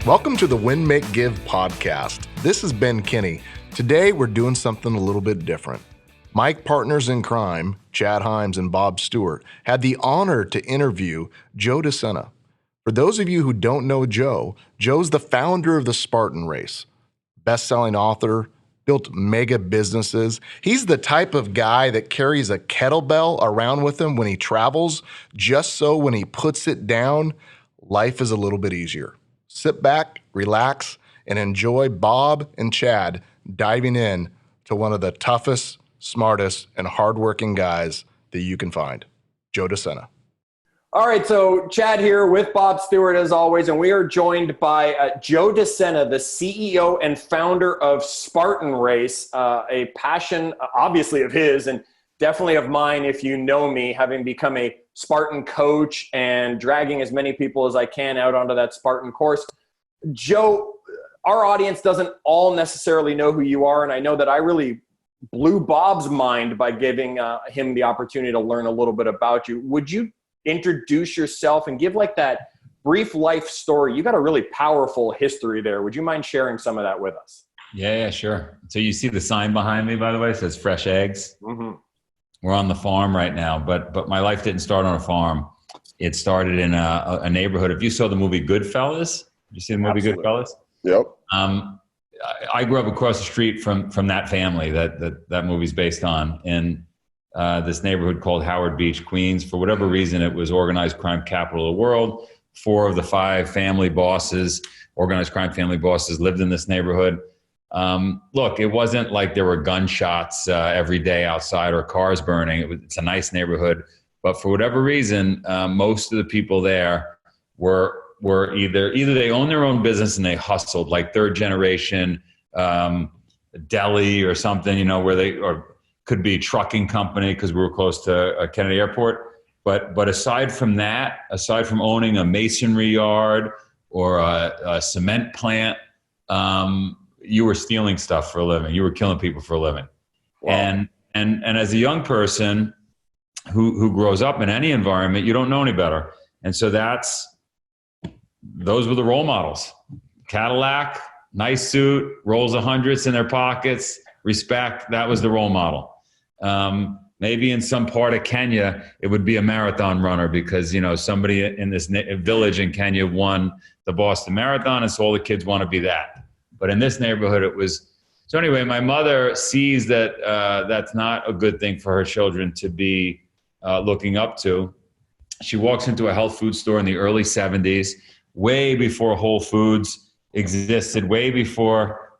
Welcome to the Win, Make, Give podcast. This is Ben Kinney. Today, we're doing something a little bit different. My partners in crime, Chad Himes and Bob Stewart, had the honor to interview Joe Sena. For those of you who don't know Joe, Joe's the founder of the Spartan race, best-selling author, built mega businesses. He's the type of guy that carries a kettlebell around with him when he travels, just so when he puts it down, life is a little bit easier. Sit back, relax, and enjoy Bob and Chad diving in to one of the toughest, smartest, and hardworking guys that you can find, Joe Sena. All right, so Chad here with Bob Stewart as always, and we are joined by Joe Sena, the CEO and founder of Spartan Race, a passion obviously of his and definitely of mine if you know me, having become a Spartan coach and dragging as many people as I can out onto that Spartan course. Joe, our audience doesn't all necessarily know who you are, and I know that I really blew Bob's mind by giving him the opportunity to learn a little bit about you. Would you introduce yourself and give like that brief life story? You got a really powerful history there. Would you mind sharing some of that with us? Yeah, sure. So you see the sign behind me, by the way, it says Fresh Eggs. Mm-hmm. We're on the farm right now, but my life didn't start on a farm. It started in a neighborhood. If you saw the movie Goodfellas, did you see the movie Absolutely. Goodfellas? Yep. I grew up across the street from that family that movie's based on, in this neighborhood called Howard Beach, Queens. For whatever reason, it was organized crime capital of the world. 4 of the 5 family bosses, organized crime family bosses, lived in this neighborhood. Look, it wasn't like there were gunshots every day outside or cars burning. It's a nice neighborhood, but for whatever reason, most of the people there were either they owned their own business and they hustled, like third generation deli or something, or could be a trucking company because we were close to Kennedy Airport. But aside from owning a masonry yard or a cement plant, you were stealing stuff for a living. You were killing people for a living. Wow. And as a young person who grows up in any environment, you don't know any better. And so those were the role models. Cadillac, nice suit, rolls of hundreds in their pockets, respect. That was the role model. Maybe in some part of Kenya, it would be a marathon runner because, somebody in this village in Kenya won the Boston Marathon. And so all the kids want to be that. But in this neighborhood, it was. So anyway, my mother sees that that's not a good thing for her children to be looking up to. She walks into a health food store in the early 70s, way before Whole Foods existed, way before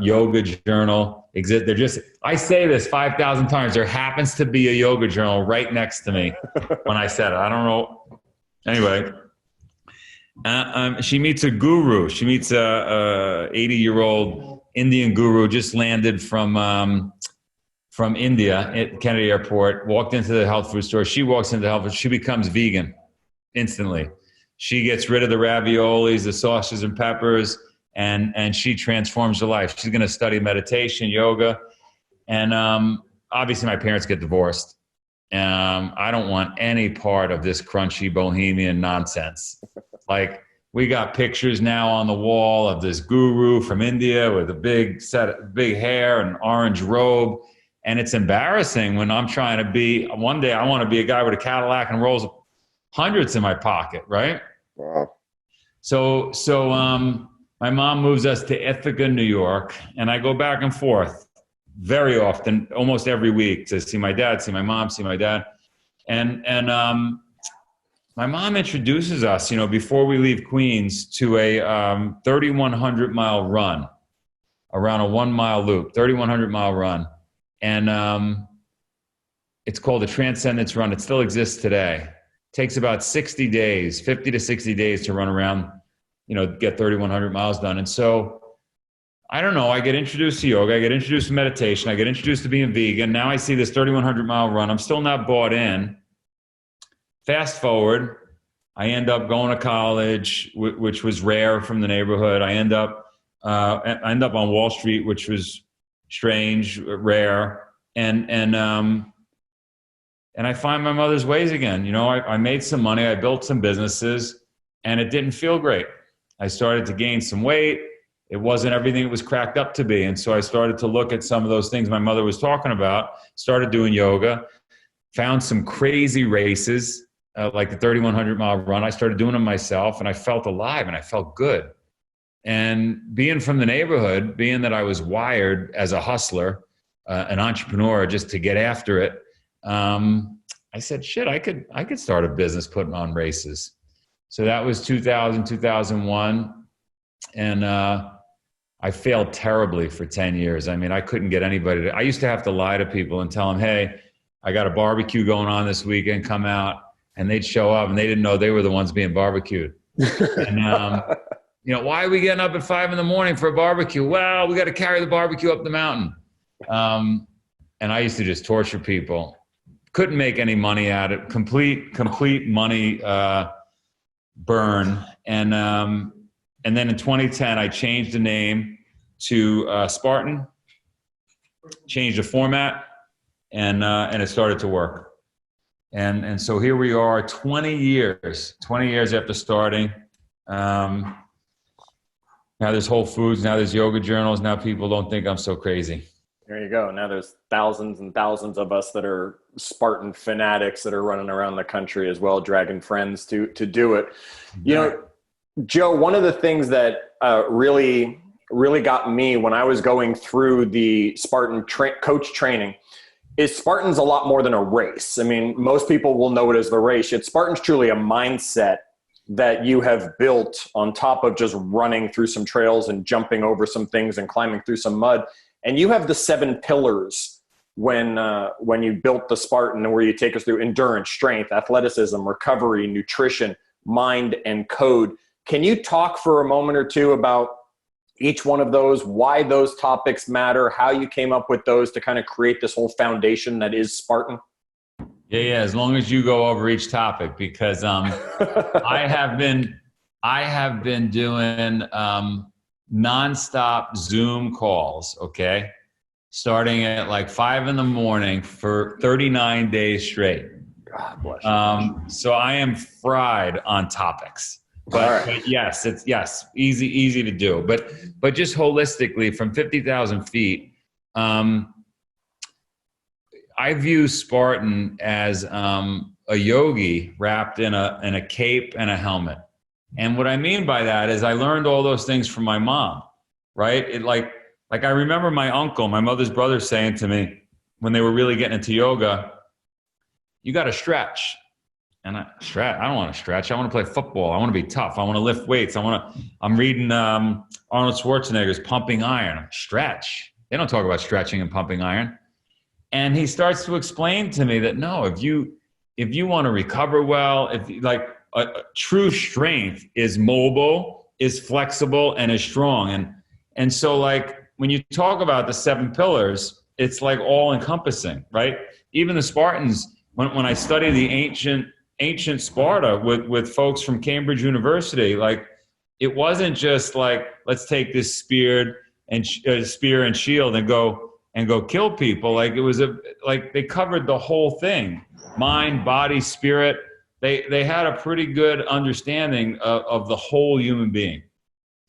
Yoga Journal existed. I say this 5,000 times. There happens to be a Yoga Journal right next to me when I said it. I don't know. Anyway. She meets a guru. She meets a 80-year-old Indian guru, just landed from India at Kennedy Airport, walked into the health food store. She walks into the health food. She becomes vegan instantly. She gets rid of the raviolis, the sausages and peppers, and she transforms her life. She's going to study meditation, yoga. And obviously my parents get divorced. I don't want any part of this crunchy bohemian nonsense. Like, we got pictures now on the wall of this guru from India with a big hair and orange robe. And it's embarrassing when I'm trying to one day I want to be a guy with a Cadillac and rolls hundreds in my pocket, right? Wow. So my mom moves us to Ithaca, New York, and I go back and forth very often, almost every week, to see my dad, see my mom, see my dad. And my mom introduces us, before we leave Queens, to a 3,100-mile run around a 1-mile loop, 3,100-mile run. And it's called the Transcendence Run. It still exists today. It takes about 60 days, 50 to 60 days to run around, get 3,100 miles done. And so, I don't know, I get introduced to yoga, I get introduced to meditation, I get introduced to being vegan. Now I see this 3,100-mile run. I'm still not bought in. Fast forward, I end up going to college, which was rare from the neighborhood. I end up on Wall Street, which was strange, rare, and I find my mother's ways again. I made some money, I built some businesses, and it didn't feel great. I started to gain some weight. It wasn't everything it was cracked up to be. And so I started to look at some of those things my mother was talking about, started doing yoga, found some crazy races, like the 3,100-mile run. I started doing them myself, and I felt alive and I felt good. And being from the neighborhood, being that I was wired as a hustler, an entrepreneur, just to get after it, I said, shit, I could start a business putting on races. So that was 2000, 2001. And I failed terribly for 10 years. I mean, I couldn't get anybody I used to have to lie to people and tell them, hey, I got a barbecue going on this weekend, come out. And they'd show up and they didn't know they were the ones being barbecued. And, why are we getting up at 5 a.m. for a barbecue? Well, we got to carry the barbecue up the mountain. And I used to just torture people. Couldn't make any money at it. Complete money burn. And then in 2010, I changed the name to Spartan, changed the format, and it started to work. And so here we are 20 years after starting. Now there's Whole Foods, now there's yoga journals. Now people don't think I'm so crazy. There you go. Now there's thousands and thousands of us that are Spartan fanatics that are running around the country as well, dragging friends to do it. You know, Joe, one of the things that really got me when I was going through the Spartan coach training is Spartan's a lot more than a race. I mean, most people will know it as the race. Spartan's truly a mindset that you have built on top of just running through some trails and jumping over some things and climbing through some mud. And you have the 7 pillars when you built the Spartan, and where you take us through endurance, strength, athleticism, recovery, nutrition, mind, and code. Can you talk for a moment or two about each one of those, why those topics matter, how you came up with those to kind of create this whole foundation that is Spartan? Yeah. As long as you go over each topic, because I have been doing nonstop Zoom calls, okay, starting at like 5 a.m. for 39 days straight. God bless you. So I am fried on topics. But yes, it's easy to do. But just holistically, from 50,000 feet, I view Spartan as a yogi wrapped in a cape and a helmet. And what I mean by that is I learned all those things from my mom, right? It like I remember my uncle, my mother's brother, saying to me when they were really getting into yoga, you got to stretch. And I don't want to stretch. I want to play football. I want to be tough. I want to lift weights. I'm reading Arnold Schwarzenegger's Pumping Iron. Stretch. They don't talk about stretching and pumping iron. And he starts to explain to me that no, if you want to recover well, true strength is mobile, is flexible, and is strong. And so like when you talk about the 7 pillars, it's like all encompassing, right? Even the Spartans, when I study the ancient Sparta with folks from Cambridge University, like it wasn't just like, let's take this spear and shield and go kill people. Like it was they covered the whole thing, mind, body, spirit. They had a pretty good understanding of the whole human being.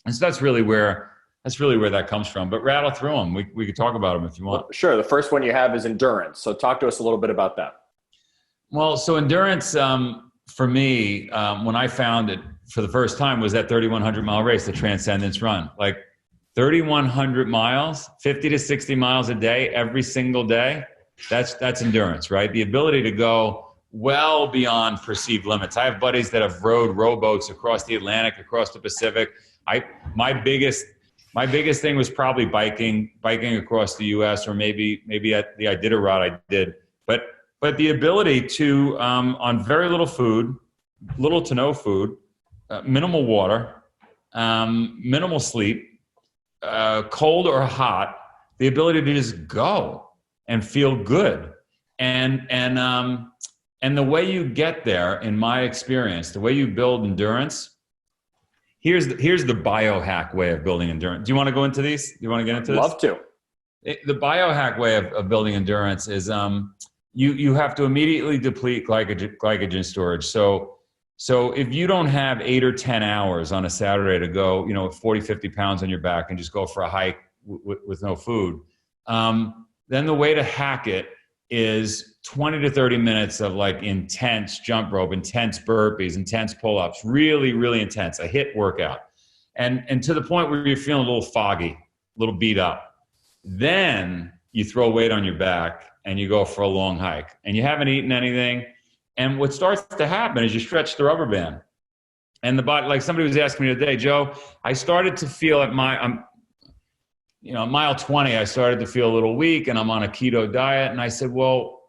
And so that's really where that comes from. But rattle through them. We could talk about them if you want. Well, sure. The first one you have is endurance. So talk to us a little bit about that. Well, so endurance, for me, when I found it for the first time, was that 3,100-mile race, the Transcendence Run. Like 3,100 miles, 50 to 60 miles a day, every single day. That's endurance, right? The ability to go well beyond perceived limits. I have buddies that have rowed rowboats across the Atlantic, across the Pacific. My biggest thing was probably biking across the U.S. or maybe at the Iditarod I did, but the ability to, on very little food, little to no food, minimal water, minimal sleep, cold or hot, the ability to just go and feel good. And the way you get there, in my experience, the way you build endurance, here's the biohack way of building endurance. Do you want to go into these? Do you want to get into this? Love to. The biohack way of building endurance is you have to immediately deplete glycogen storage. So So if you don't have 8 or 10 hours on a Saturday to go, 40, 50 pounds on your back and just go for a hike with no food, then the way to hack it is 20 to 30 minutes of like intense jump rope, intense burpees, intense pull-ups, really, really intense, a HIIT workout. And to the point where you're feeling a little foggy, a little beat up. Then you throw weight on your back and you go for a long hike and you haven't eaten anything. And what starts to happen is you stretch the rubber band. And the body, like somebody was asking me today, Joe, I started to feel at mile 20, I started to feel a little weak and I'm on a keto diet. And I said, well,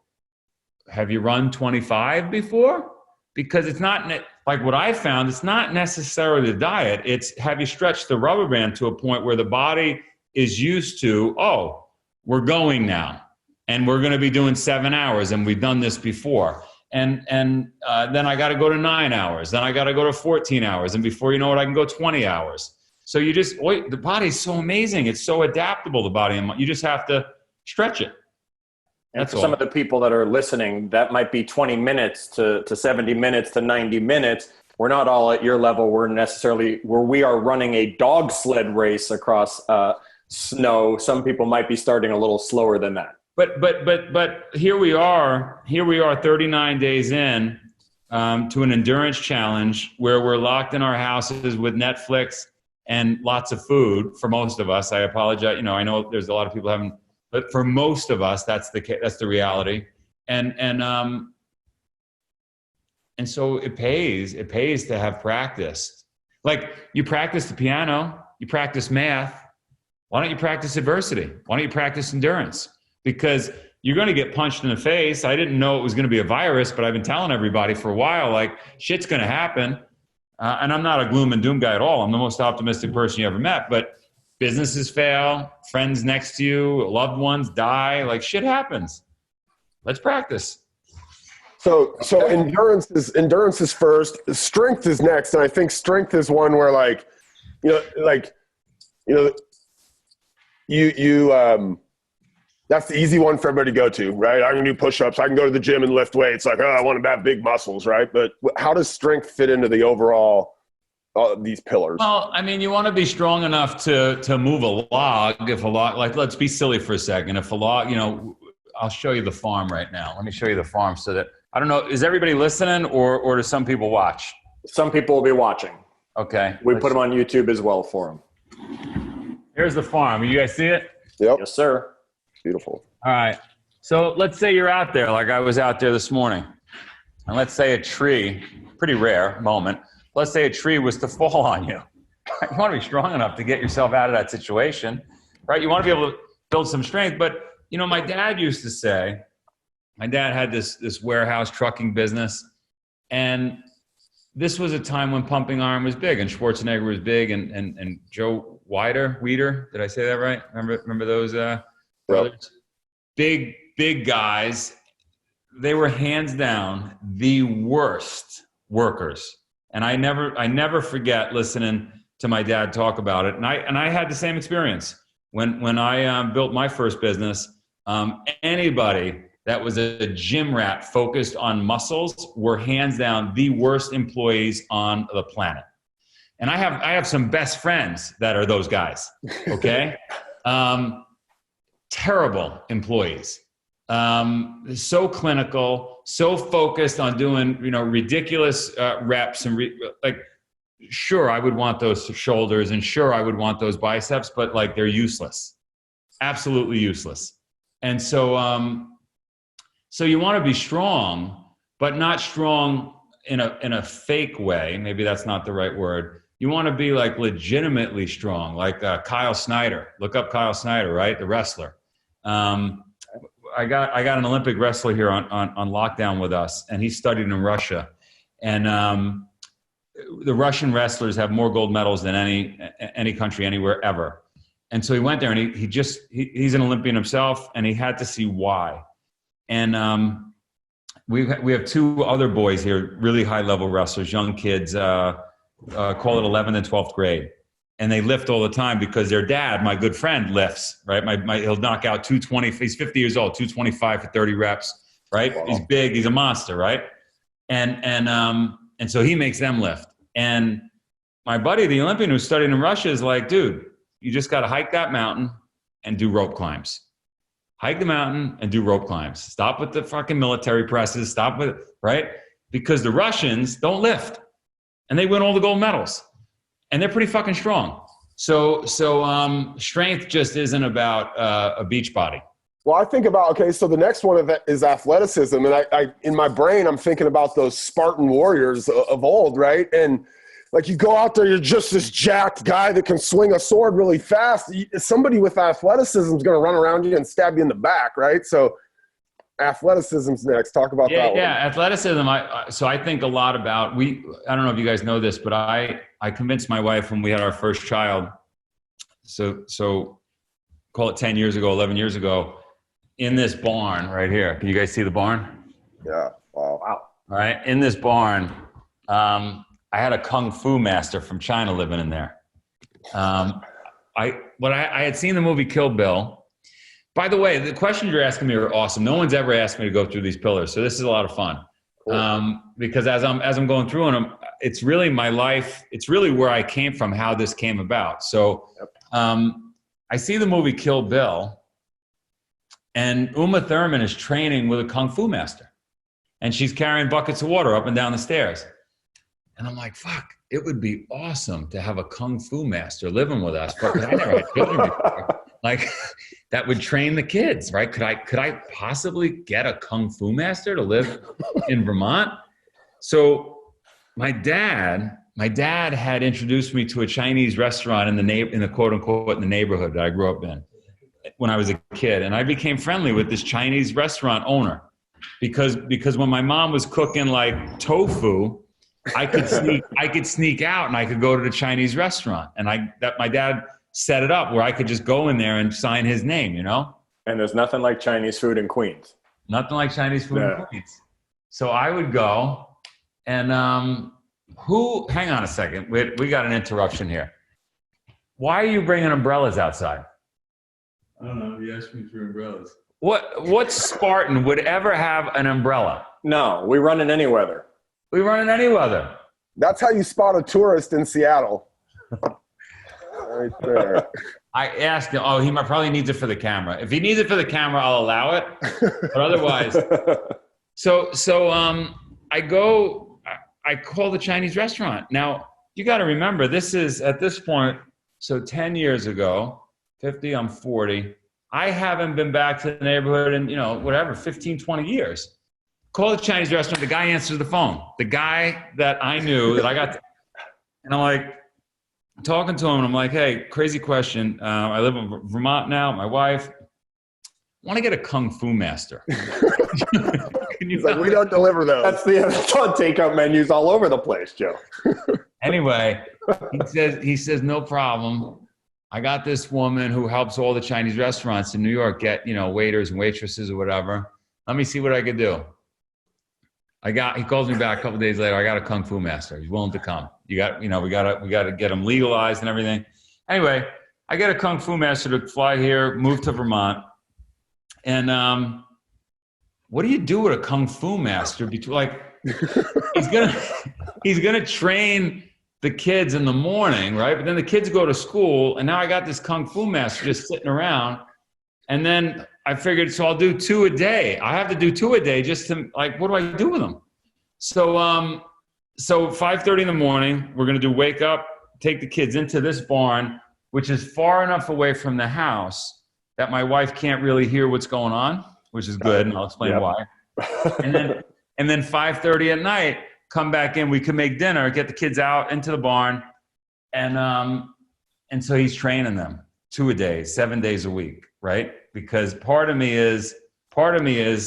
have you run 25 before? Because it's not like what I found, it's not necessarily the diet. It's have you stretched the rubber band to a point where the body is used to, oh, we're going now and we're going to be doing 7 hours and we've done this before. And then I got to go to 9 hours. Then I got to go to 14 hours. And before you know it, I can go 20 hours. So the body's so amazing. It's so adaptable, the body. And you just have to stretch it. And for some of the people that are listening, that might be 20 minutes to 70 minutes to 90 minutes. We're not all at your level. We're necessarily where we are running a dog sled race across snow. Some people might be starting a little slower than that. But here we are 39 days in to an endurance challenge where we're locked in our houses with Netflix and lots of food for most of us. I apologize. I know there's a lot of people haven't, but for most of us, that's the reality. And so it pays to have practiced. Like you practice the piano, you practice math. Why don't you practice adversity? Why don't you practice endurance? Because you're going to get punched in the face. I didn't know it was going to be a virus, but I've been telling everybody for a while, like shit's going to happen. And I'm not a gloom and doom guy at all. I'm the most optimistic person you ever met, but businesses fail, friends next to you, loved ones die, like shit happens. Let's practice. So endurance is first, strength is next. And I think strength is one where that's the easy one for everybody to go to, right? I can do push-ups. I can go to the gym and lift weights. Like, I want to have big muscles, right? But how does strength fit into the overall these pillars? Well, I mean, you want to be strong enough to move a log. If a log, like, let's be silly for a second. If a log, I'll show you the farm right now. Let me show you the farm so that I don't know. Is everybody listening, or do some people watch? Some people will be watching. Okay, we put them on YouTube as well for them. Here's the farm. You guys see it? Yep. Yes, sir. Beautiful. All right. So let's say you're out there, like I was out there this morning, and let's say a tree, pretty rare moment, let's say a tree was to fall on you. You want to be strong enough to get yourself out of that situation, right? You want to be able to build some strength. But, my dad used to say, my dad had this warehouse trucking business, and this was a time when pumping iron was big and Schwarzenegger was big and Joe Weider, did I say that right? Remember those brothers? Yep. Big guys. They were hands down the worst workers. And I never forget listening to my dad talk about it. And I had the same experience when I built my first business. Anybody that was a gym rat focused on muscles were hands down the worst employees on the planet. And I have some best friends that are those guys. Okay. Terrible employees. So clinical, so focused on doing, ridiculous reps and sure, I would want those shoulders and sure, I would want those biceps, but like they're useless, absolutely useless. And so, so you want to be strong, but not strong in a fake way. Maybe that's not the right word. You want to be like legitimately strong, like Kyle Snyder. Look up Kyle Snyder, right? The wrestler. I got an Olympic wrestler here on lockdown with us, and he studied in Russia. And the Russian wrestlers have more gold medals than any country anywhere ever. And so he went there, and he's an Olympian himself, and he had to see why. And we have two other boys here, really high level wrestlers, young kids, call it 11th and 12th grade. And they lift all the time because their dad, my good friend, lifts, right? He'll knock out 220. He's 50 years old, 225 for 30 reps, right? Wow. He's big. He's a monster, right? And And so he makes them lift. And my buddy, the Olympian who studied in Russia, is like, dude, you just got to hike that mountain and do rope climbs. Hike the mountain and do rope climbs. Stop with the fucking military presses. Stop with, right? Because the Russians don't lift. And they win all the gold medals. And they're pretty fucking strong. So strength just isn't about a beach body. Well, I think about, okay, so the next one is athleticism. And I in my brain, I'm thinking about those Spartan warriors of old, right? And like you go out there, you're just this jacked guy that can swing a sword really fast. Somebody with athleticism is going to run around you and stab you in the back, right? So athleticism's next. Talk about that one. Yeah, athleticism. So I think a lot about, I don't know if you guys know this, but I convinced my wife when we had our first child, so call it 10 years ago, 11 years ago, in this barn right here. Can you guys see the barn? Yeah. Wow. All right. In this barn, I had a kung fu master from China living in there. I had seen the movie Kill Bill. By the way, the questions you're asking me are awesome. No one's ever asked me to go through these pillars, so this is a lot of fun. Cool. Because as I'm going through them, it's really my life. It's really where I came from, how this came about. So I see the movie Kill Bill, and Uma Thurman is training with a kung fu master, and she's carrying buckets of water up and down the stairs. And I'm like, fuck, it would be awesome to have a kung fu master living with us. But I never had children before. Like, that would train the kids, right? Could I possibly get a kung fu master to live in Vermont? So my dad had introduced me to a Chinese restaurant in the quote unquote in the neighborhood that I grew up in when I was a kid, and I became friendly with this Chinese restaurant owner because when my mom was cooking like tofu, I could sneak out and I could go to the Chinese restaurant, and my dad set it up where I could just go in there and sign his name, you know? And there's nothing like Chinese food in Queens. Nothing like Chinese food in Queens. So I would go and hang on a second. We got an interruption here. Why are you bringing umbrellas outside? I don't know. You asked me for umbrellas. What Spartan would ever have an umbrella? No, we run in any weather. We run in any weather. That's how you spot a tourist in Seattle. Right there. I asked him, he probably needs it for the camera. If he needs it for the camera, I'll allow it. But otherwise, so I call the Chinese restaurant. Now, you got to remember, this is at this point, so 10 years ago, 50, I'm 40. I haven't been back to the neighborhood in, 15, 20 years. Call the Chinese restaurant. The guy answers the phone. The guy that I knew that I got, and I'm like, talking to him, and I'm like, hey, crazy question. I live in Vermont now, my wife. I want to get a kung fu master. He's like, we don't deliver those. That's on takeout menus all over the place, Joe. Anyway, he says, no problem. I got this woman who helps all the Chinese restaurants in New York get, waiters and waitresses or whatever. Let me see what I could do. He calls me back a couple of days later. I got a kung fu master. He's willing to come. We got to get him legalized and everything. Anyway, I get a kung fu master to fly here, move to Vermont. And what do you do with a kung fu master? Like, he's gonna train the kids in the morning, right? But then the kids go to school, and now I got this kung fu master just sitting around. And then I figured, so I'll do 2 a day. I have to do 2 a day just to, like, what do I do with them? So 5:30 in the morning, we're going to wake up, take the kids into this barn, which is far enough away from the house that my wife can't really hear what's going on, which is good, and I'll explain why. And then 5:30 at night, come back in, we can make dinner, get the kids out into the barn, and so he's training them 2 a day, 7 days a week, right? Because part of me is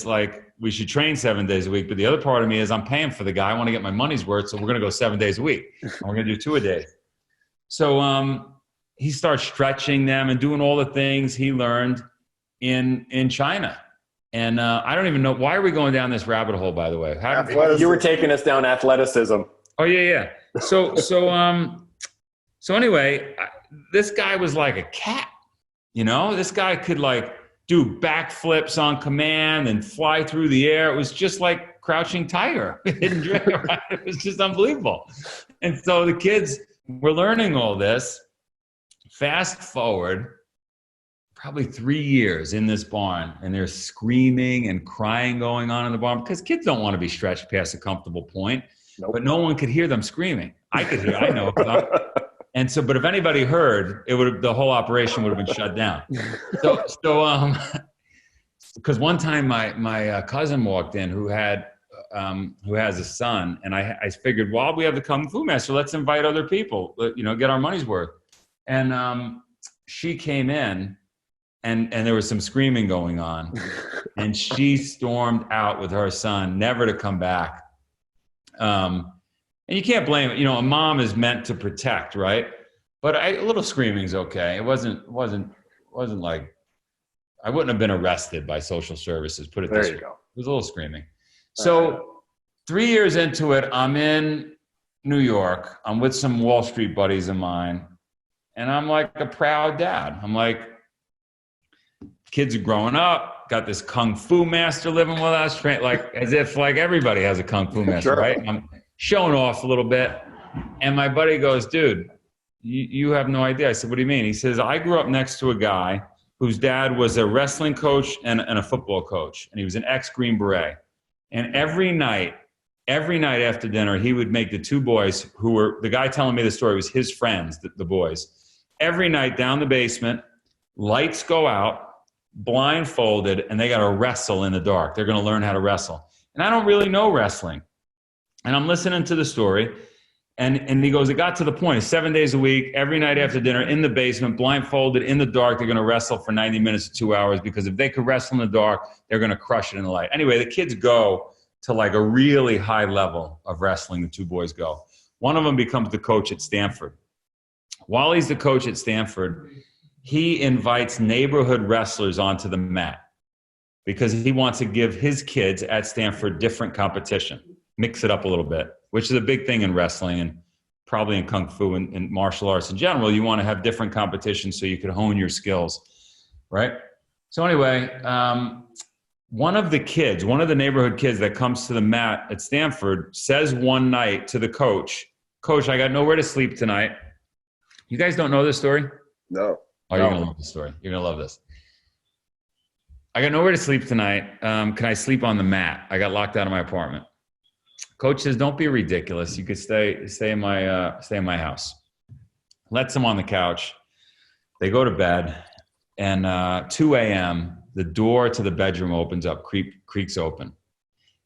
like, we should train 7 days a week, but the other part of me is I'm paying for the guy. I want to get my money's worth, so we're going to go 7 days a week, and we're going to do 2 a day. So he starts stretching them and doing all the things he learned in China. And I don't even know, why are we going down this rabbit hole, by the way? You were taking us down athleticism. Oh, yeah. So anyway, this guy was like a cat. This guy could like do backflips on command and fly through the air. It was just like crouching tiger, hidden dragon. Right? It was just unbelievable. And so the kids were learning all this. Fast forward probably 3 years in this barn, and there's screaming and crying going on in the barn because kids don't want to be stretched past a comfortable point. Nope. But no one could hear them screaming. I could hear, I know. And so, but if anybody heard, the whole operation would have been shut down. Because one time my cousin walked in who has a son, and I figured, well, we have the Kung Fu Master, let's invite other people, get our money's worth. And she came in, and there was some screaming going on, and she stormed out with her son, never to come back. And you can't blame it. A mom is meant to protect, right? But a little screaming's okay. It wasn't like I wouldn't have been arrested by social services. Put it this way. There you go. It was a little screaming. So 3 years into it, I'm in New York. I'm with some Wall Street buddies of mine, and I'm like a proud dad. I'm like, kids are growing up, got this Kung Fu Master living with us, like as if like everybody has a Kung Fu Master, sure. Right? I'm showing off a little bit. And my buddy goes, dude, you have no idea. I said, what do you mean? He says, I grew up next to a guy whose dad was a wrestling coach and a football coach. And he was an ex-Green Beret. And every night after dinner, he would make the two boys who were, the guy telling me the story was his friends, the boys. Every night down the basement, lights go out, blindfolded, and they got to wrestle in the dark. They're going to learn how to wrestle. And I don't really know wrestling. And I'm listening to the story, and he goes, it got to the point, it's 7 days a week, every night after dinner, in the basement, blindfolded, in the dark, they're going to wrestle for 90 minutes to 2 hours, because if they could wrestle in the dark, they're going to crush it in the light. Anyway, the kids go to like a really high level of wrestling, the two boys go. One of them becomes the coach at Stanford. While he's the coach at Stanford, he invites neighborhood wrestlers onto the mat because he wants to give his kids at Stanford different competition. Mix it up a little bit, which is a big thing in wrestling and probably in Kung Fu and martial arts in general. You want to have different competitions so you can hone your skills, right? So anyway, one of the neighborhood kids that comes to the mat at Stanford says one night to the coach, Coach, I got nowhere to sleep tonight. You guys don't know this story? No. Oh, you're going to love this story. You're going to love this. I got nowhere to sleep tonight. Can I sleep on the mat? I got locked out of my apartment. Coach says, don't be ridiculous. You could stay in my house. Lets them on the couch. They go to bed, and 2 a.m., the door to the bedroom opens up, creaks open.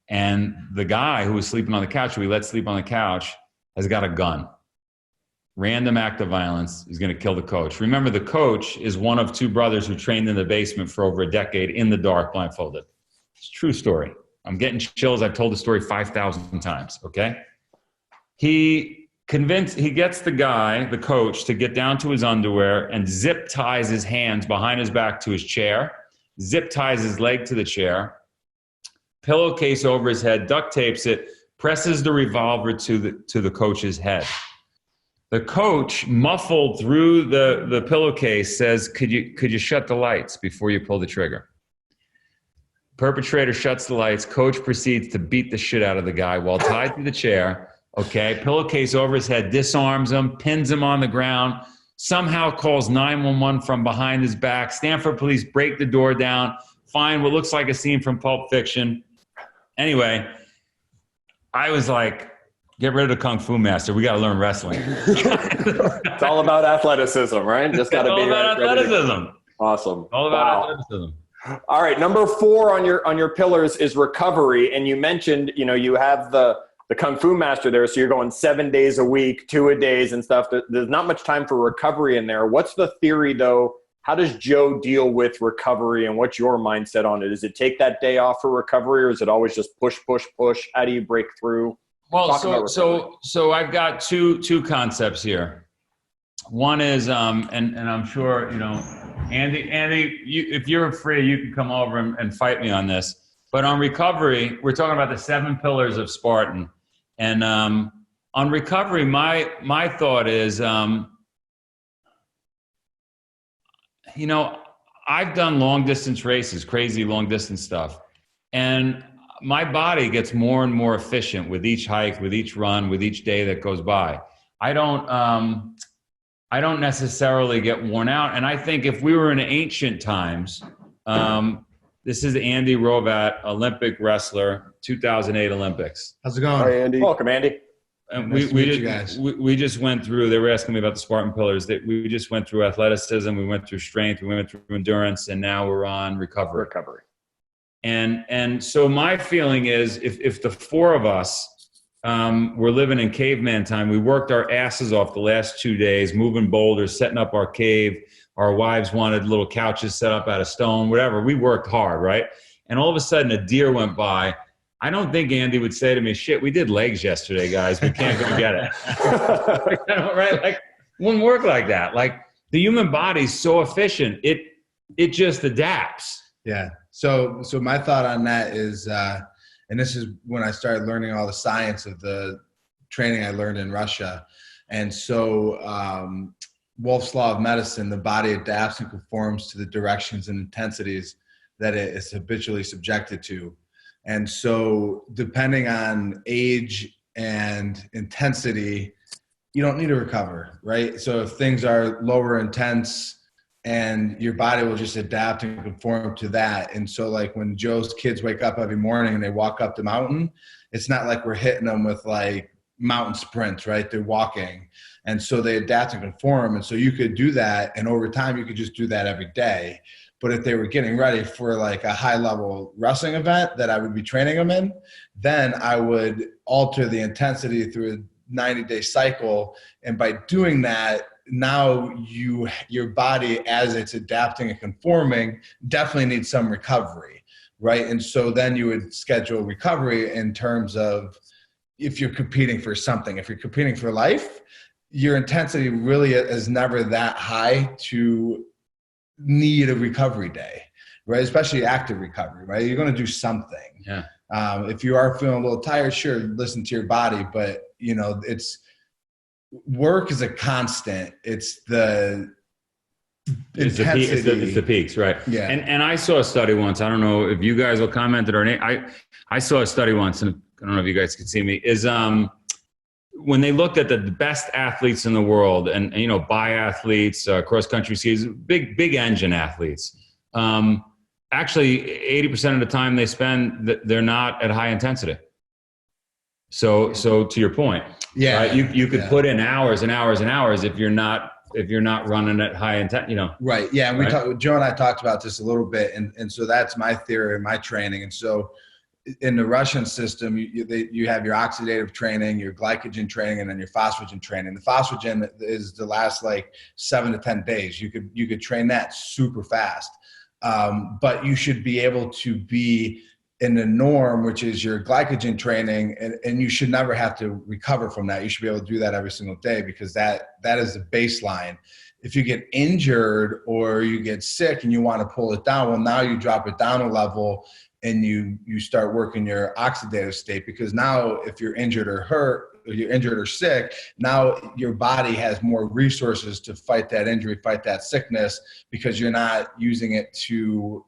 And the guy who was sleeping on the couch, who we let sleep on the couch, has got a gun. Random act of violence. He's going to kill the coach. Remember, the coach is one of two brothers who trained in the basement for over a decade in the dark, blindfolded. It's a true story. I'm getting chills. I've told the story 5,000 times, okay? He gets the coach, to get down to his underwear and zip ties his hands behind his back to his chair, zip ties his leg to the chair, pillowcase over his head, duct tapes it, presses the revolver to the coach's head. The coach, muffled through the pillowcase, says, could you shut the lights before you pull the trigger? Perpetrator shuts the lights. Coach proceeds to beat the shit out of the guy while tied to the chair. Okay, pillowcase over his head, disarms him, pins him on the ground, somehow calls 911 from behind his back. Stanford police break the door down, find what looks like a scene from Pulp Fiction. Anyway, I was like, get rid of the Kung Fu Master. We got to learn wrestling. It's all about athleticism, right? Just got to be all about athleticism. Awesome. All about athleticism. All right, number 4 on your pillars is recovery, and you mentioned, you have the Kung Fu Master there, so you're going 7 days a week, 2-a-days and stuff. There's not much time for recovery in there. What's the theory, though? How does Joe deal with recovery, and what's your mindset on it? Does it take that day off for recovery, or is it always just push, push, push? How do you break through? Well, so I've got two concepts here. One is, and I'm sure, Andy, if you're free, you can come over and fight me on this. But on recovery, we're talking about the 7 pillars of Spartan. And on recovery, my thought is, I've done long distance races, crazy long distance stuff. And my body gets more and more efficient with each hike, with each run, with each day that goes by. I don't necessarily get worn out. And I think if we were in ancient times, this is Andy Hrovat, Olympic wrestler, 2008 Olympics. How's it going? Hi, Andy. Welcome, Andy. And Nice to meet you guys. we just went through, they were asking me about the Spartan Pillars. We just went through athleticism, we went through strength, we went through endurance, and now we're on recovery. And so my feeling is if the four of us were living in caveman time, we worked our asses off the last 2 days, moving boulders, setting up our cave. Our wives wanted little couches set up out of stone, whatever. We worked hard, right? And all of a sudden a deer went by. I don't think Andy would say to me, shit, we did legs yesterday, guys. We can't go get it. Right? Like, it wouldn't work like that. Like, the human body's so efficient. It just adapts. Yeah. So my thought on that is, and this is when I started learning all the science of the training I learned in Russia. And so Wolff's Law of Medicine, the body adapts and conforms to the directions and intensities that it is habitually subjected to. And so depending on age and intensity, you don't need to recover, right? So if things are lower intense, and your body will just adapt and conform to that. And so like when Joe's kids wake up every morning and they walk up the mountain, it's not like we're hitting them with like mountain sprints, right? They're walking. And so they adapt and conform. And so you could do that. And over time, you could just do that every day. But if they were getting ready for like a high level wrestling event that I would be training them in, then I would alter the intensity through a 90-day cycle. And by doing that, now your body, as it's adapting and conforming, definitely needs some recovery, right? And so then you would schedule recovery in terms of if you're competing for something. If you're competing for life, your intensity really is never that high to need a recovery day, right? Especially active recovery, right? You're going to do something. Yeah. If you are feeling a little tired, sure, listen to your body, but you know, work is a constant. It's the intensity. It's the peaks, right? Yeah. And I saw a study once. I don't know if you guys will comment it or not. I saw a study once, and I don't know if you guys can see me, is when they looked at the best athletes in the world, and you know, biathletes, cross-country skiers, big engine athletes, actually 80% of the time they spend, they're not at high intensity. So to your point, yeah, right? You could put in hours and hours and hours if you're not running at high intent, you know. Right. Yeah. And right? Joe and I talked about this a little bit. And so that's my theory and my training. And so in the Russian system, you have your oxidative training, your glycogen training, and then your phosphagen training. The phosphagen is the last like 7 to 10 days. You could train that super fast. But you should be able to be in the norm, which is your glycogen training, and you should never have to recover from that. You should be able to do that every single day, because that is the baseline. If you get injured or you get sick and you want to pull it down, well, now you drop it down a level and you start working your oxidative state, because now if you're injured or hurt, or you're injured or sick, now your body has more resources to fight that injury, fight that sickness, because you're not using it to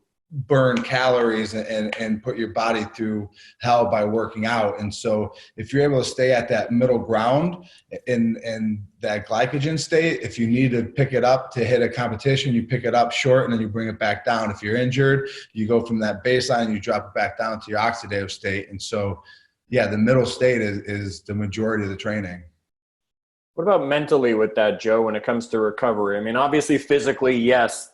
burn calories and put your body through hell by working out. And so if you're able to stay at that middle ground in that glycogen state, if you need to pick it up to hit a competition, you pick it up short and then you bring it back down. If you're injured, you go from that baseline, you drop it back down to your oxidative state. And so, yeah, the middle state is the majority of the training. What about mentally with that, Joe, when it comes to recovery? I mean, obviously physically, yes,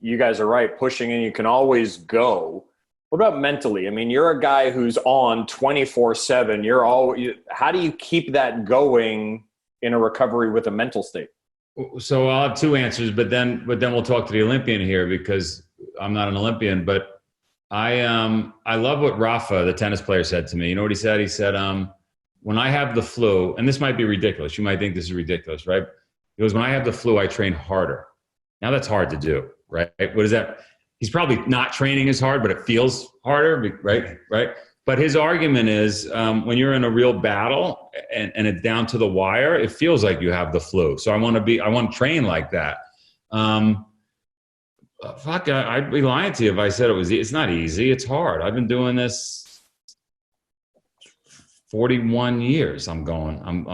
you guys are right, pushing in, you can always go. What about mentally? I mean, you're a guy who's on 24/7. How do you keep that going in a recovery with a mental state? So I'll have two answers, but then we'll talk to the Olympian here, because I'm not an Olympian. But I love what Rafa, the tennis player, said to me. You know what he said? He said, when I have the flu, and this might be ridiculous, you might think this is ridiculous, right? He goes, when I have the flu, I train harder. Now that's hard to do. Right? What is that? He's probably not training as hard, but it feels harder, right? Right. But his argument is when you're in a real battle and it's down to the wire, it feels like you have the flu. So I want to train like that. Fuck, I'd be lying to you if I said it was. It's not easy. It's hard. I've been doing this 41 years. I'm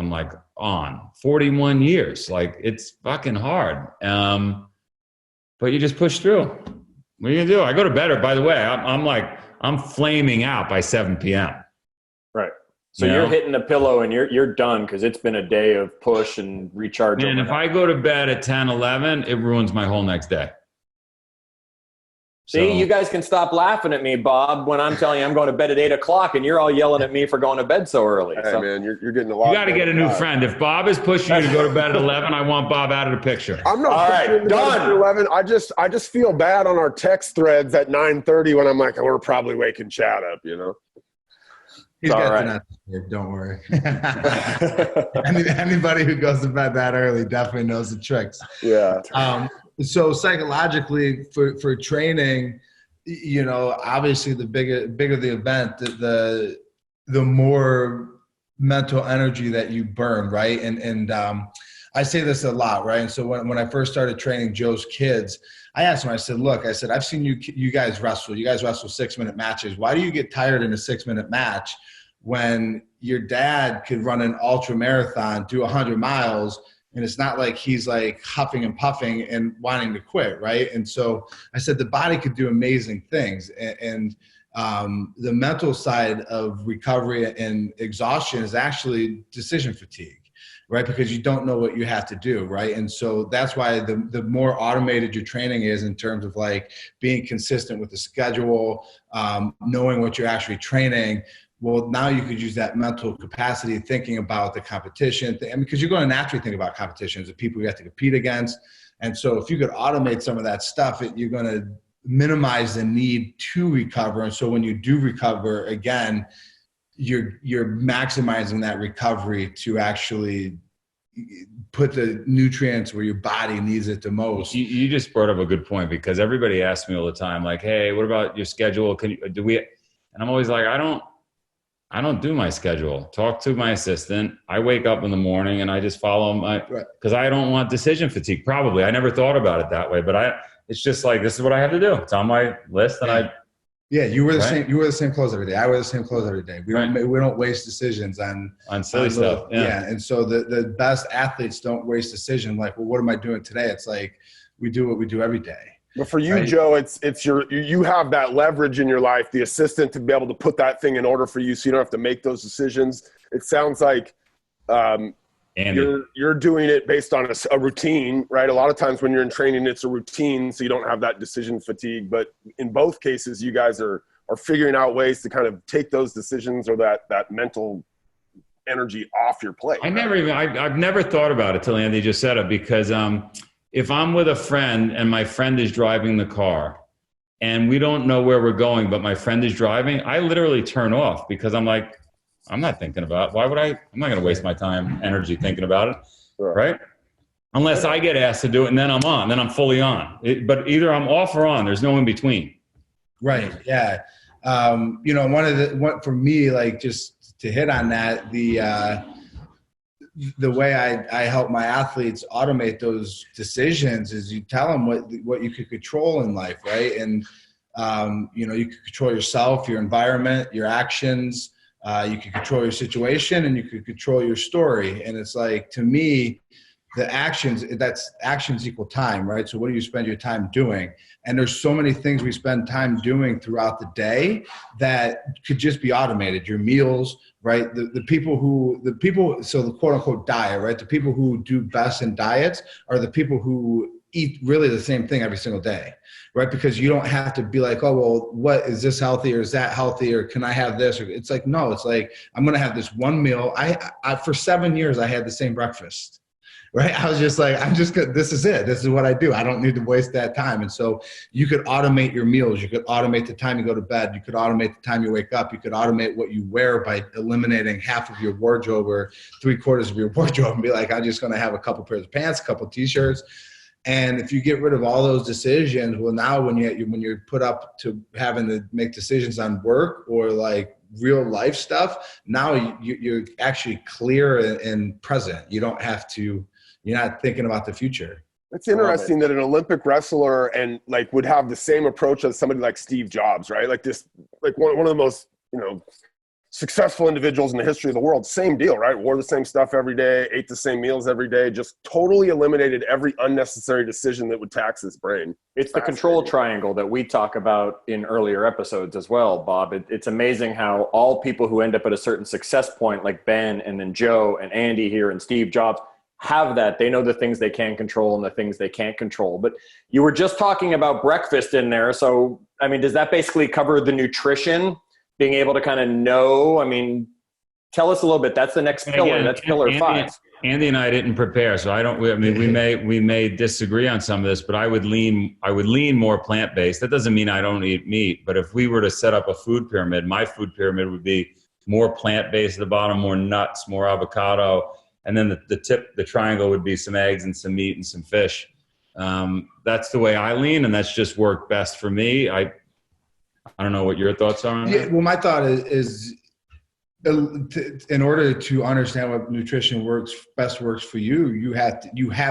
like on 41 years. Like it's fucking hard. But you just push through. What are you gonna do? I go to bed. By the way, I'm flaming out by 7 p.m. Right. So you're hitting the pillow and you're done because it's been a day of push and recharge. And if I go to bed at 10, 11, it ruins my whole next day. See, you guys can stop laughing at me, Bob, when I'm telling you I'm going to bed at 8 o'clock and you're all yelling at me for going to bed so early. Hey, man, you're getting a lot. You got to get a new friend. If Bob is pushing you to go to bed at 11, I want Bob out of the picture. I'm not pushing done. At 11. I just feel bad on our text threads at 9:30 when I'm like, we're probably waking Chad up, you know? He's got the don't worry. Anybody who goes to bed that early definitely knows the tricks. Yeah. So psychologically for training, you know, obviously the bigger the event, the more mental energy that you burn, right? And I say this a lot, right? And so when I first started training Joe's kids, I asked him, I said, look, I've seen you guys wrestle. You guys wrestle 6-minute matches. Why do you get tired in a 6-minute match when your dad could run an ultra marathon, do 100 miles, and it's not like he's like huffing and puffing and wanting to quit, right? And so I said the body could do amazing things. And the mental side of recovery and exhaustion is actually decision fatigue, right? Because you don't know what you have to do, right? And so that's why the more automated your training is in terms of like being consistent with the schedule, knowing what you're actually training. Well, now you could use that mental capacity thinking about the competition, because you're going to naturally think about competitions, the people you have to compete against. And so if you could automate some of that stuff, you're going to minimize the need to recover. And so when you do recover, again, you're maximizing that recovery to actually put the nutrients where your body needs it the most. You just brought up a good point, because everybody asks me all the time, like, hey, what about your schedule? And I'm always like, I don't do my schedule. Talk to my assistant. I wake up in the morning and I just follow because I don't want decision fatigue. Probably. I never thought about it that way, but it's just like, this is what I have to do. It's on my list. And you wear the same, you wear the same clothes every day. I wear the same clothes every day. We don't waste decisions on silly stuff. Yeah. And so the best athletes don't waste decision. Like, well, what am I doing today? It's like, we do what we do every day. But for you, right? Joe, you have that leverage in your life, the assistant to be able to put that thing in order for you, so you don't have to make those decisions. It sounds like you're doing it based on a routine, right? A lot of times when you're in training, it's a routine, so you don't have that decision fatigue. But in both cases, you guys are figuring out ways to kind of take those decisions or that mental energy off your plate. I've never thought about it till Andy just said it, because if I'm with a friend and my friend is driving the car and we don't know where we're going, but my friend is driving, I literally turn off, because I'm like, I'm not thinking about it. I'm not going to waste my time, energy thinking about it. Right? Unless I get asked to do it, and then I'm on, then I'm fully on. But either I'm off or on. There's no in between. Right. Yeah. You know, for me, like, just to hit on that, the way I help my athletes automate those decisions is you tell them what you could control in life, right? And, you know, you can control yourself, your environment, your actions, you can control your situation, and you can control your story. And it's like, to me, actions equal time, right? So what do you spend your time doing? And there's so many things we spend time doing throughout the day that could just be automated. Your meals, right? The people, so the quote unquote diet, right? The people who do best in diets are the people who eat really the same thing every single day, right? Because you don't have to be like, oh, well, what is this healthy, or is that healthy, or can I have this? Or it's like, no, it's like, I'm going to have this one meal. I for 7 years, I had the same breakfast. Right. I was just like, this is it. This is what I do. I don't need to waste that time. And so you could automate your meals. You could automate the time you go to bed. You could automate the time you wake up. You could automate what you wear by eliminating half of your wardrobe or 3/4 of your wardrobe, and be like, I'm just going to have a couple pairs of pants, a couple t-shirts. And if you get rid of all those decisions, well, now when you're put up to having to make decisions on work or like real life stuff, now you're actually clear and present. You don't have to. You're not thinking about the future. It's interesting that an Olympic wrestler and like would have the same approach as somebody like Steve Jobs, right? Like this, like one of the most, successful individuals in the history of the world. Same deal, right? Wore the same stuff every day, ate the same meals every day, just totally eliminated every unnecessary decision that would tax his brain. It's the control triangle that we talk about in earlier episodes as well, Bob. It's amazing how all people who end up at a certain success point, like Ben and then Joe and Andy here and Steve Jobs, have that. They know the things they can control and the things they can't control. But you were just talking about breakfast in there. So, I mean, does that basically cover the nutrition? Being able to kind of know, I mean, tell us a little bit. That's the next pillar. Again, that's pillar 5. Andy and I didn't prepare, so we may disagree on some of this, but I would lean more plant-based. That doesn't mean I don't eat meat, but if we were to set up a food pyramid, my food pyramid would be more plant-based at the bottom, more nuts, more avocado, and then the triangle would be some eggs and some meat and some fish. That's the way I lean, and that's just worked best for me. I don't know what your thoughts are on that. Well, my thought is in order to understand what nutrition works for you, you have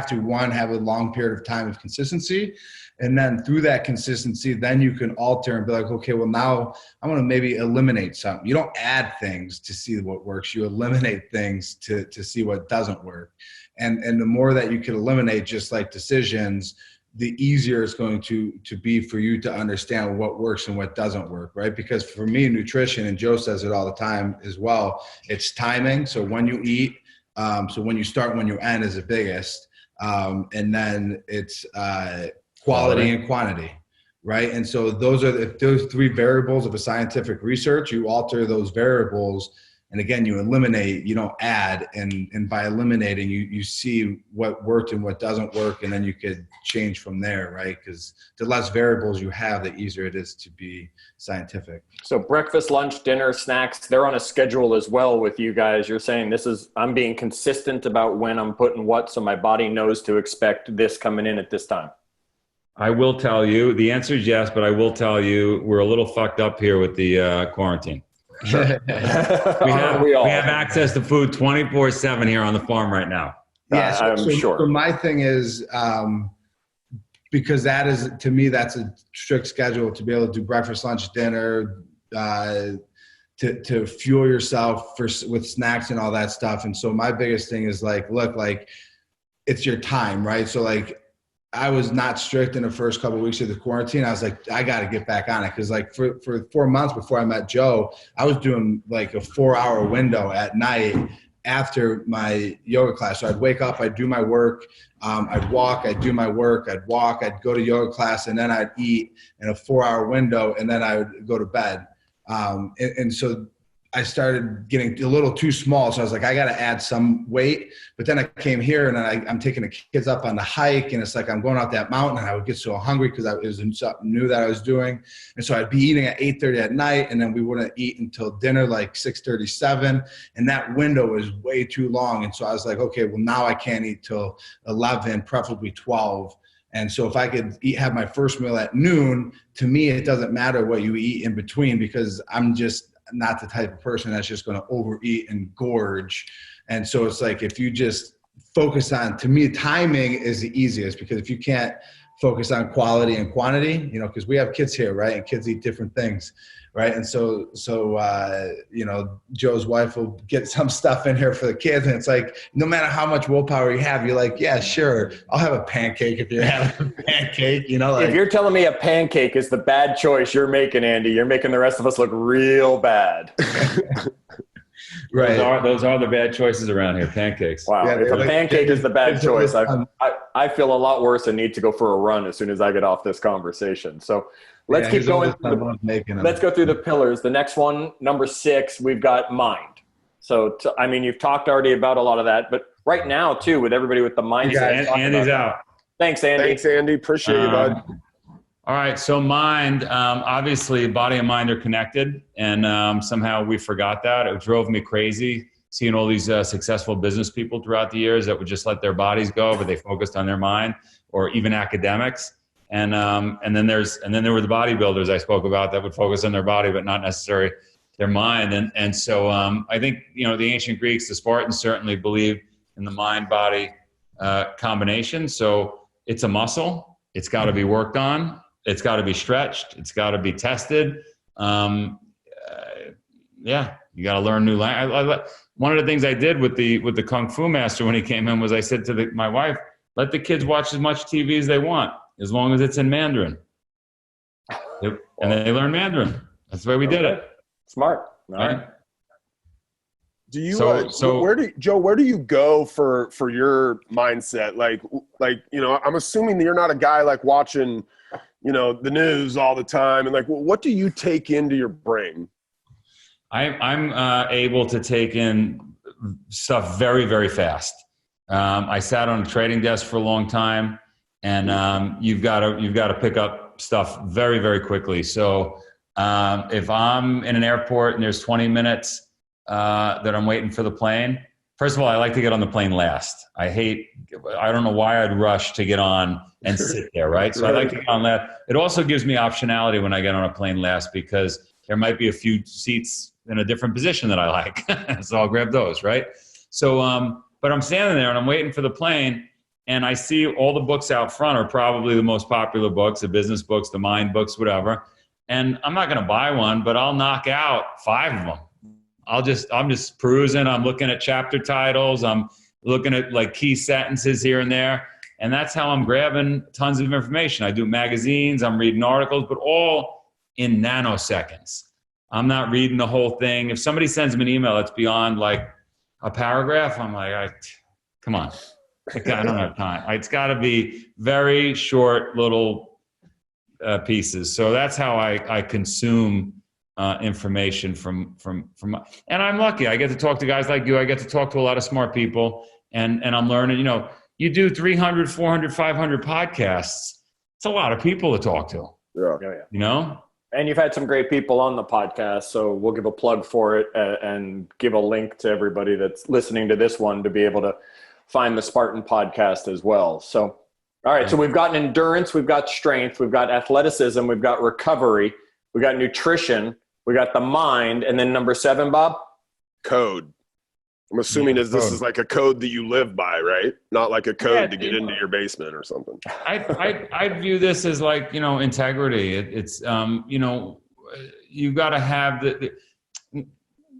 to one, have a long period of time of consistency. And then through that consistency, then you can alter and be like, okay, well now I'm going to maybe eliminate something. You don't add things to see what works. You eliminate things to see what doesn't work. And the more that you can eliminate, just like decisions, the easier it's going to be for you to understand what works and what doesn't work, right? Because for me, nutrition, and Joe says it all the time as well, it's timing. So when you eat, so when you start, when you end is the biggest. And then it's quality and quantity, right? And so those 3 variables of a scientific research. You alter those variables, and again, you eliminate, you don't add, and by eliminating, you see what worked and what doesn't work, and then you could change from there, right? Because the less variables you have, the easier it is to be scientific. So breakfast, lunch, dinner, snacks, they're on a schedule as well with you guys. You're saying I'm being consistent about when I'm putting what, so my body knows to expect this coming in at this time. I will tell you, the answer is yes, but I will tell you, we're a little fucked up here with the quarantine. Sure. we have access to food 24/7 here on the farm right now. Yes, I'm sure. So my thing is, because that is, to me, that's a strict schedule to be able to do breakfast, lunch, dinner, to fuel yourself with snacks and all that stuff. And so my biggest thing is like, look, like it's your time, right? So like, I was not strict in the first couple of weeks of the quarantine. I was like, I got to get back on it. Cause like for 4 months before I met Joe, I was doing like a 4-hour window at night after my yoga class. So I'd wake up, I'd do my work. I'd walk, I'd do my work. I'd walk, I'd go to yoga class, and then I'd eat in a 4-hour window, and then I would go to bed. And so I started getting a little too small. So I was like, I got to add some weight. But then I came here and I'm taking the kids up on the hike, and it's like I'm going out that mountain, and I would get so hungry because it was something new that I was doing. And so I'd be eating at 8:30 at night, and then we wouldn't eat until dinner like 6:37. And that window is way too long. And so I was like, okay, well now I can't eat till 11, preferably 12. And so if I could have my first meal at noon, to me, it doesn't matter what you eat in between, because I'm just not the type of person that's just going to overeat and gorge. And so it's like, if you just focus on, to me, timing is the easiest, because if you can't focus on quality and quantity, because we have kids here, right? And kids eat different things, right? And so Joe's wife will get some stuff in here for the kids, and it's like, no matter how much willpower you have, you're like, yeah, sure, I'll have a pancake if you're having a pancake, like, if you're telling me a pancake is the bad choice you're making, Andy, you're making the rest of us look real bad. Right. Those are the bad choices around here, pancakes. Wow. Yeah, if a pancake is the bad choice, I feel a lot worse and need to go for a run as soon as I get off this conversation. So let's keep going. Let's go through the pillars. The next one, number 6, we've got mind. So, you've talked already about a lot of that, but right now too, with everybody with the mindset. Andy's out. Thanks, Andy. Thanks, Andy. Appreciate you, bud. All right. So mind, obviously body and mind are connected, and somehow we forgot that. It drove me crazy seeing all these successful business people throughout the years that would just let their bodies go, but they focused on their mind, or even academics. And then there were the bodybuilders I spoke about that would focus on their body, but not necessarily their mind. And so I think, the ancient Greeks, the Spartans certainly believed in the mind-body combination. So it's a muscle. It's got to be worked on. It's got to be stretched. It's got to be tested. Yeah, you got to learn new language. One of the things I did with the Kung Fu master when he came in was I said to my wife, let the kids watch as much TV as they want, as long as it's in Mandarin. And they learn Mandarin. That's the way we did it. Smart. All right. Do you where do you go for your mindset? Like I'm assuming that you're not a guy like watching, the news all the time, and like, what do you take into your brain? I'm able to take in stuff very, very fast. I sat on a trading desk for a long time, and you've got to pick up stuff very, very quickly. So if I'm in an airport and there's 20 minutes that I'm waiting for the plane, first of all, I like to get on the plane last. I don't know why I'd rush to get on and sit there, right? So I like to get on last. It also gives me optionality when I get on a plane last, because there might be a few seats in a different position that I like. So I'll grab those, right? So, but I'm standing there and I'm waiting for the plane, and I see all the books out front are probably the most popular books, the business books, the mind books, whatever. And I'm not going to buy one, but I'll knock out 5 of them. I'm just perusing. I'm looking at chapter titles. I'm looking at like key sentences here and there. And that's how I'm grabbing tons of information. I do magazines, I'm reading articles, but all in nanoseconds. I'm not reading the whole thing. If somebody sends me an email that's beyond like a paragraph, I'm like, come on. I don't have time. It's got to be very short little pieces. So that's how I consume information from, and I'm lucky. I get to talk to guys like you. I get to talk to a lot of smart people, and I'm learning. You do 300, 400, 500 podcasts. It's a lot of people to talk to. Yeah. And you've had some great people on the podcast, so we'll give a plug for it and give a link to everybody that's listening to this one to be able to find the Spartan podcast as well. So, all right. So we've got endurance, we've got strength, we've got athleticism, we've got recovery, we've got nutrition, we got the mind, and then number 7, Bob? Code. I'm assuming this is like a code that you live by, right? Not like a code to get into your basement or something. I view this as like, integrity. It's you've got to have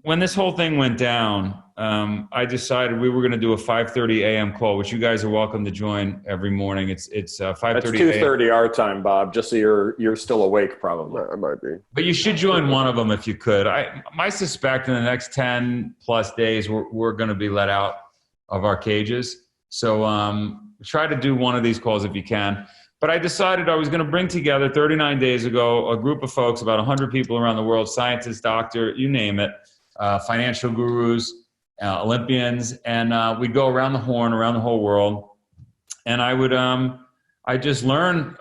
when this whole thing went down, I decided we were going to do a 5:30 a.m. call, which you guys are welcome to join every morning. It's 5:30. That's 2:30 our time, Bob. Just so you're still awake, probably. I might be. But you should join one of them if you could. I suspect in the next 10 plus days we're going to be let out of our cages. So try to do one of these calls if you can. But I decided I was going to bring together 39 days ago a group of folks, about 100 people around the world, scientists, doctor, you name it, financial gurus, Olympians, and we'd go around the horn, around the whole world, and I would I just learn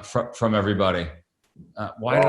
from everybody. Why did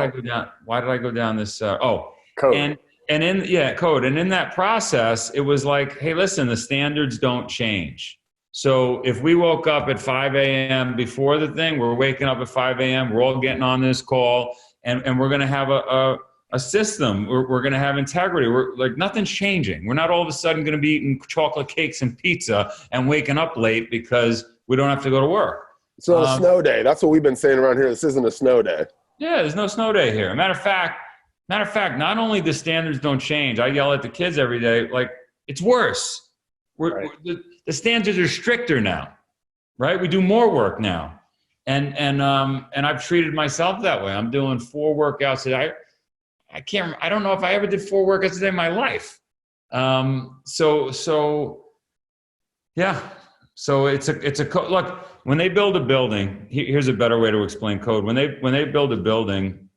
I go down this? Code. And in that process, it was like, hey, listen, the standards don't change. So if we woke up at 5 a.m. before the thing, we're waking up at 5 a.m. We're all getting on this call, and we're going to have a system. We're going to have integrity. We're like, nothing's changing. We're not all of a sudden going to be eating chocolate cakes and pizza and waking up late because we don't have to go to work. It's not a snow day. That's what we've been saying around here. This isn't a snow day. Yeah, there's no snow day here. Matter of fact, not only the standards don't change, I yell at the kids every day, like, it's worse. The standards are stricter now, right? We do more work now. And I've treated myself that way. I'm doing 4 workouts today. I don't know if I ever did 4 workouts a day in my life. So it's a code. Look, when they build a building, here's a better way to explain code. When they build a building,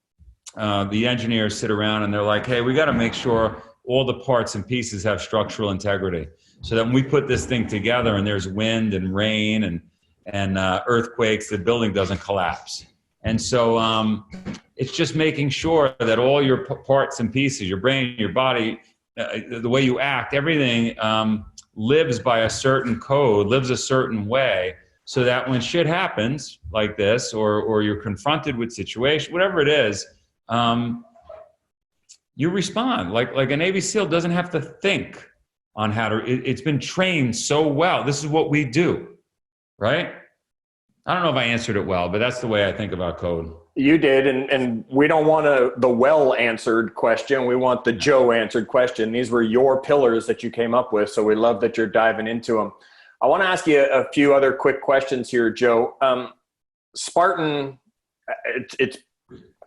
the engineers sit around and they're like, hey, we got to make sure all the parts and pieces have structural integrity, so that when we put this thing together and there's wind and rain and earthquakes, the building doesn't collapse. And so it's just making sure that all your parts and pieces, your brain, your body, the way you act, everything lives by a certain code, lives a certain way, so that when shit happens like this, or you're confronted with situation, whatever it is, you respond. Like a Navy SEAL doesn't have to think on how to, it's been trained so well. This is what we do, right? I don't know if I answered it well, but that's the way I think about code. You did, and we don't want the well-answered question. We want the Joe-answered question. These were your pillars that you came up with, so we love that you're diving into them. I want to ask you a few other quick questions here, Joe. Spartan, it's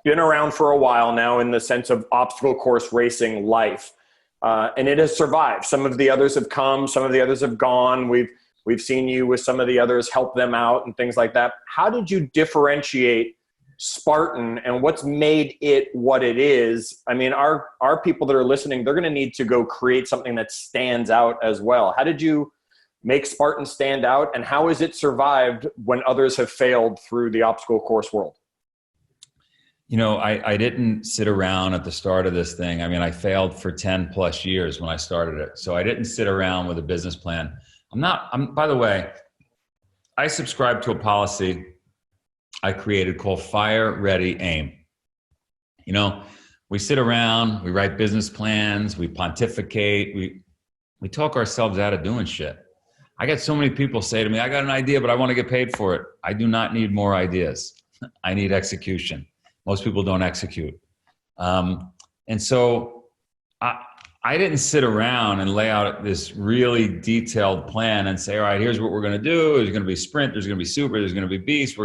been around for a while now in the sense of obstacle course racing life, and it has survived. Some of the others have come, some of the others have gone. We've seen you with some of the others help them out and things like that. How did you differentiate Spartan and what's made it what it is? I mean, our people that are listening, they're going to need to go create something that stands out as well. How did you make Spartan stand out, and how has it survived when others have failed through the obstacle course world? You know, I didn't sit around at the start of this thing. I mean, I failed for 10 plus years when I started it. So I didn't sit around with a business plan. By the way, I subscribe to a policy I created called Fire, Ready, Aim. You know, we sit around, we write business plans, we pontificate, we talk ourselves out of doing shit. I get so many people say to me, I got an idea, but I want to get paid for it. I do not need more ideas. I need execution. Most people don't execute. And so I didn't sit around and lay out this really detailed plan and say, all right, here's what we're going to do. There's going to be sprint. There's going to be super. There's going to be beast.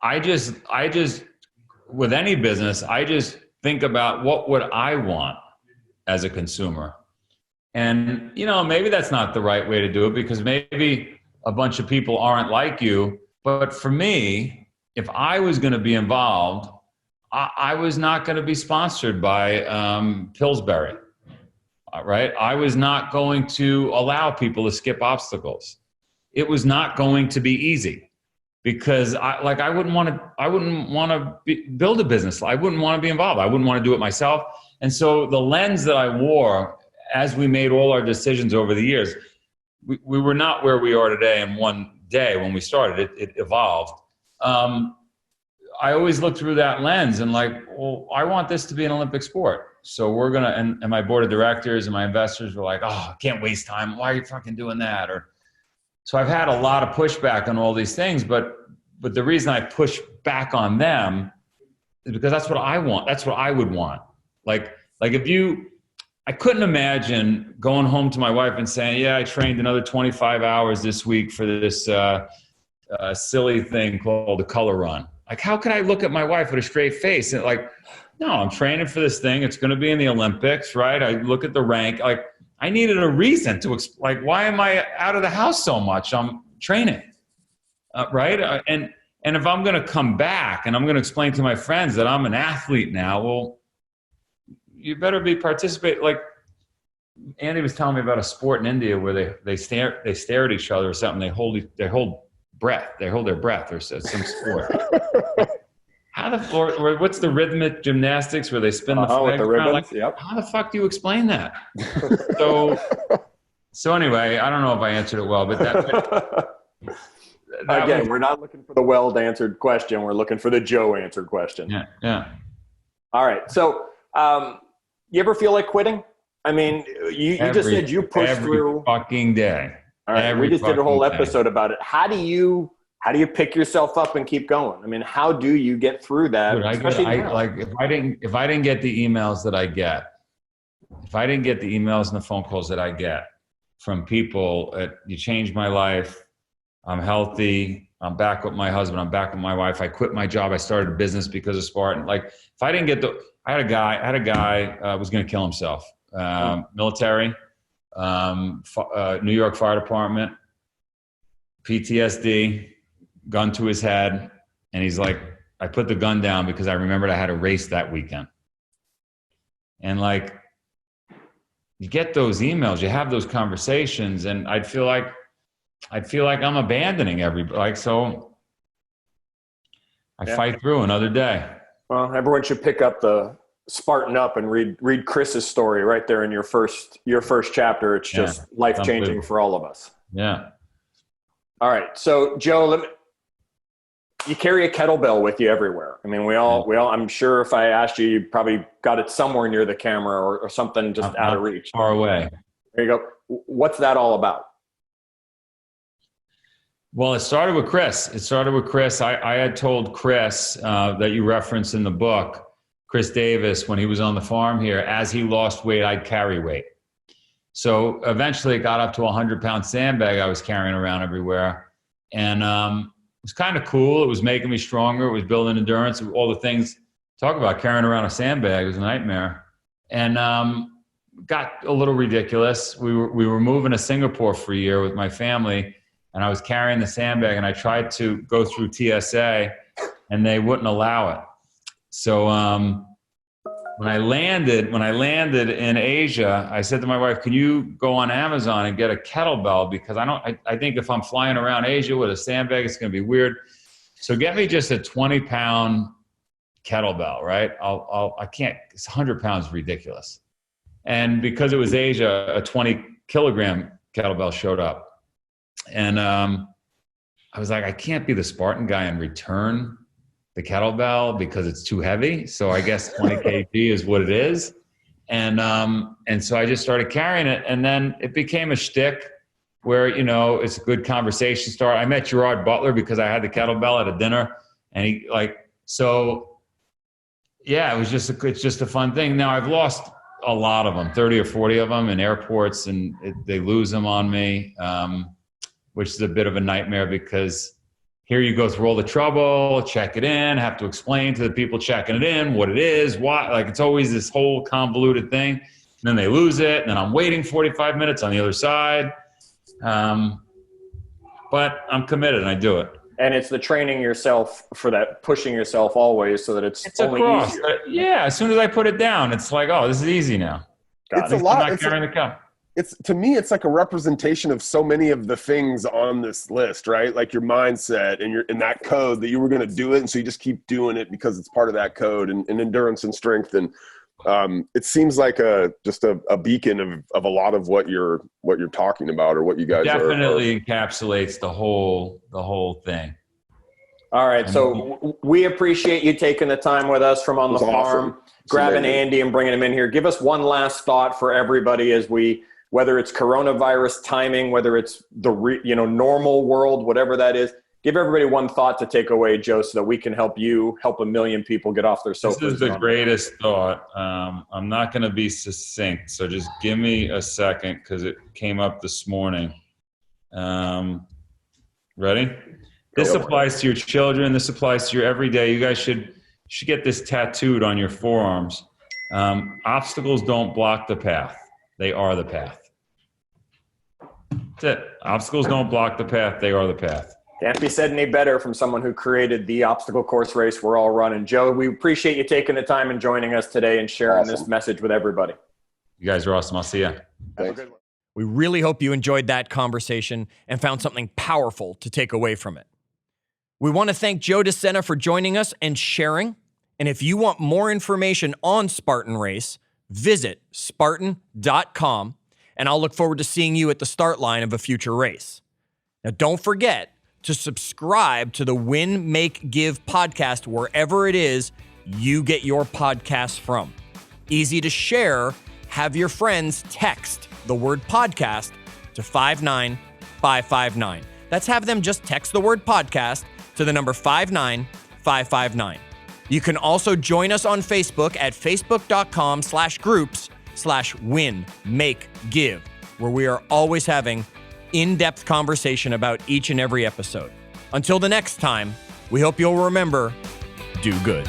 I just, with any business, I just think about what would I want as a consumer. And, you know, maybe that's not the right way to do it because maybe a bunch of people aren't like you. But for me, if I was going to be involved, I was not going to be sponsored by Pillsbury, right? I was not going to allow people to skip obstacles. It was not going to be easy because I wouldn't want to build a business. I wouldn't want to be involved. I wouldn't want to do it myself. And so the lens that I wore as we made all our decisions over the years, we were not where we are today in one day when we started. It evolved. I always look through that lens and like, well, I want this to be an Olympic sport. So we're going to, and my board of directors and my investors were like, oh, I can't waste time. Why are you fucking doing that? So I've had a lot of pushback on all these things, but the reason I push back on them is because that's what I want. That's what I would want. Like I couldn't imagine going home to my wife and saying, yeah, I trained another 25 hours this week for this silly thing called the color run. Like, how can I look at my wife with a straight face and like, no, I'm training for this thing. It's going to be in the Olympics, right? I look at the rank. Like, I needed a reason to like, why am I out of the house so much? I'm training, right? And if I'm going to come back and I'm going to explain to my friends that I'm an athlete now, well, you better be participate. Like Andy was telling me about a sport in India where they stare at each other or something. They hold breath. They hold their breath or some sport. What's the rhythmic gymnastics where they spin the flag? With the ribbons, like, yep. How the fuck do you explain that? So anyway, I don't know if I answered it well, but again, we're not looking for the well-answered question. We're looking for the Joe-answered question. Yeah. All right. So you ever feel like quitting? I mean, you just said you pushed through. Every fucking day. All right, we just did a whole episode about it. How do you pick yourself up and keep going? I mean, how do you get through that? Dude, if I didn't get the emails that I get, if I didn't get the emails and the phone calls that I get from people, you changed my life. I'm healthy. I'm back with my husband. I'm back with my wife. I quit my job. I started a business because of Spartan. Like, if I didn't get I had a guy was going to kill himself. Military. New York Fire Department, PTSD, gun to his head. And he's like, I put the gun down because I remembered I had a race that weekend. And like, you get those emails, you have those conversations, and I'd feel like I'm abandoning everybody. Like, so I fight through another day. Well, everyone should pick up the Spartan Up and read Chris's story right there in your first chapter. It's just life-changing for all of us. Yeah. All right. So Joe, you carry a kettlebell with you everywhere. I mean, we all, I'm sure if I asked you, you probably got it somewhere near the camera or something just out of reach. Far away. There you go. What's that all about? Well, it started with Chris. I had told Chris that you referenced in the book, Chris Davis, when he was on the farm here, as he lost weight, I'd carry weight. So eventually it got up to a 100-pound sandbag I was carrying around everywhere. And it was kind of cool. It was making me stronger. It was building endurance, all the things. Talk about carrying around a sandbag. It was a nightmare. And got a little ridiculous. We were moving to Singapore for a year with my family, and I was carrying the sandbag, and I tried to go through TSA, and they wouldn't allow it. So when I landed in Asia, I said to my wife, "Can you go on Amazon and get a kettlebell? Because I think if I'm flying around Asia with a sandbag, it's going to be weird. So get me just a 20-pound kettlebell, right? I can't. It's 100 pounds, ridiculous." And because it was Asia, a 20-kilogram kettlebell showed up. And I was like, I can't be the Spartan guy and return the kettlebell because it's too heavy. So I guess 20 kg is what it is. And so I just started carrying it. And then it became a shtick where, it's a good conversation start. I met Gerard Butler because I had the kettlebell at a dinner. And it's just a fun thing. Now I've lost a lot of them, 30 or 40 of them in airports, and they lose them on me, which is a bit of a nightmare because here you go through all the trouble, check it in, have to explain to the people checking it in what it is, why. Like, it's always this whole convoluted thing. And then they lose it, and then I'm waiting 45 minutes on the other side. But I'm committed, and I do it. And it's the training yourself for that, pushing yourself always so that it's only easier. Yeah, as soon as I put it down, it's like, oh, this is easy now. It's a lot. I'm not carrying the cup. To me, it's like a representation of so many of the things on this list, right? Like your mindset and in that code that you were going to do it. And so you just keep doing it because it's part of that code and endurance and strength. And it seems like just a beacon of a lot of what you're talking about or what you guys definitely encapsulates the whole thing. All right. So we appreciate you taking the time with us from on the farm, grabbing Andy and bringing him in here. Give us one last thought for everybody as whether it's coronavirus timing, whether it's the normal world, whatever that is. Give everybody one thought to take away, Joe, so that we can help a million people get off their sofas. This is the greatest thought. I'm not going to be succinct, so just give me a second because it came up this morning. Ready? This applies to your children. This applies to your everyday. You guys should get this tattooed on your forearms. Obstacles don't block the path. They are the path. That's it. Obstacles don't block the path. They are the path. Can't be said any better from someone who created the obstacle course race we're all running. Joe, we appreciate you taking the time and joining us today and sharing this message with everybody. You guys are awesome. I'll see you. Have a good one. We really hope you enjoyed that conversation and found something powerful to take away from it. We want to thank Joe Sena for joining us and sharing. And if you want more information on Spartan Race, visit Spartan.com, and I'll look forward to seeing you at the start line of a future race. Now, don't forget to subscribe to the Win, Make, Give podcast wherever it is you get your podcasts from. Easy to share. Have your friends text the word podcast to 59559. That's have them just text the word podcast to the number 59559. You can also join us on Facebook at facebook.com/groups/win, make, give, where we are always having in-depth conversation about each and every episode. Until the next time, we hope you'll remember, do good.